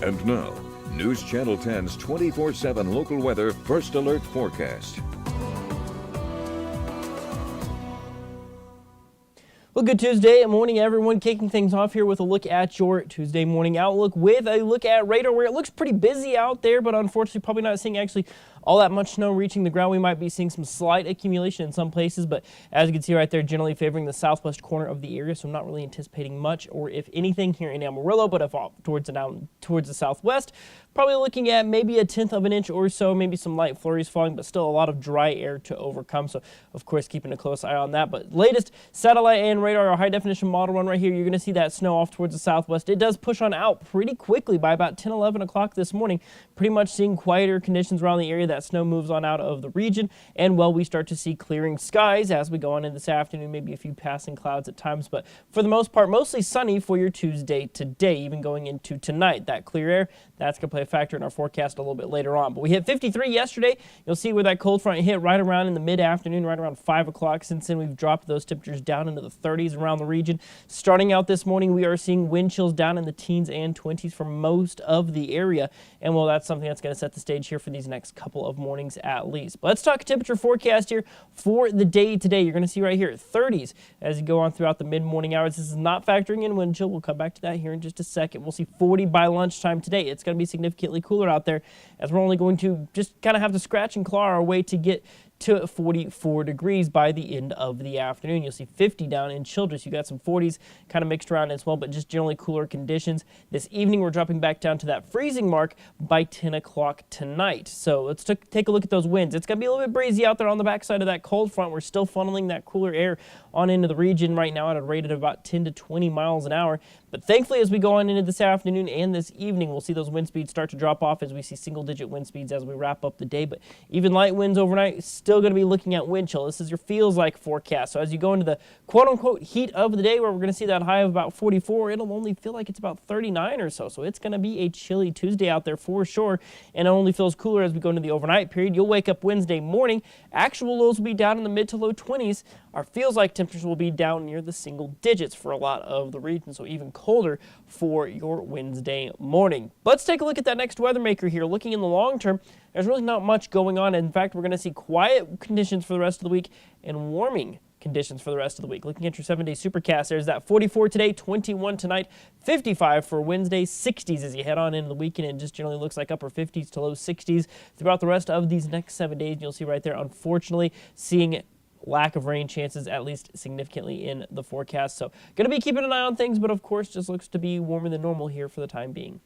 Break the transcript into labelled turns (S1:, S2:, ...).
S1: And now, News Channel 10's 24/7 local weather first alert forecast.
S2: Well, good Tuesday morning, everyone. Kicking things off here with a look at your Tuesday morning outlook with a look at radar, where it looks pretty busy out there, but unfortunately probably not seeing actually all that much snow reaching the ground. We might be seeing some slight accumulation in some places, but as you can see right there, generally favoring the southwest corner of the area, so I'm not really anticipating much, or if anything, here in Amarillo, but if off towards the southwest, probably looking at maybe a 1/10 of an inch or so, maybe some light flurries falling, but still a lot of dry air to overcome. So, of course, keeping a close eye on that. But latest satellite and radar, our high-definition model run right here, you're going to see that snow off towards the southwest. It does push on out pretty quickly by about 10, 11 o'clock this morning. Pretty much seeing quieter conditions around the area. That snow moves on out of the region, and well, we start to see clearing skies as we go on in this afternoon. Maybe a few passing clouds at times, but for the most part, mostly sunny for your Tuesday today, even going into tonight. That clear air, that's going to play a factor in our forecast a little bit later on. But we hit 53 yesterday. You'll see where that cold front hit right around in the mid-afternoon, right around 5 o'clock. Since then, we've dropped those temperatures down into the 30s around the region. Starting out this morning, we are seeing wind chills down in the teens and 20s for most of the area. And well, that's something that's going to set the stage here for these next couple of mornings at least. But let's talk temperature forecast here for the day today. You're going to see right here 30s as you go on throughout the mid-morning hours. This is not factoring in wind chill. We'll come back to that here in just a second. We'll see 40 by lunchtime today. It's going to be significantly cooler out there, as we're only going to just kind of have to scratch and claw our way to get to 44 degrees by the end of the afternoon. You'll see 50 down in Childress. You got some 40s kind of mixed around as well, but just generally cooler conditions. This evening, we're dropping back down to that freezing mark by 10 o'clock tonight. So let's take a look at those winds. It's going to be a little bit breezy out there on the backside of that cold front. We're still funneling that cooler air on into the region right now at a rate of about 10 to 20 miles an hour. But thankfully, as we go on into this afternoon and this evening, we'll see those wind speeds start to drop off as we see single-digit wind speeds as we wrap up the day. But even light winds overnight, still going to be looking at wind chill. This is your feels like forecast. So as you go into the quote-unquote heat of the day, where we're going to see that high of about 44, it'll only feel like it's about 39 or so. So it's going to be a chilly Tuesday out there for sure. And it only feels cooler as we go into the overnight period. You'll wake up Wednesday morning. Actual lows will be down in the mid to low 20s. Our feels like temperatures will be down near the single digits for a lot of the region. So even colder for your Wednesday morning. Let's take a look at that next weather maker here. Looking in the long term, there's really not much going on. In fact, we're going to see quiet conditions for the rest of the week and warming conditions for the rest of the week. Looking at your 7-day supercast, there's that 44 today, 21 tonight, 55 for Wednesday, 60s as you head on into the weekend. It just generally looks like upper 50s to low 60s throughout the rest of these next 7 days. You'll see right there, unfortunately, seeing lack of rain chances, at least significantly in the forecast. So going to be keeping an eye on things, but of course just looks to be warmer than normal here for the time being.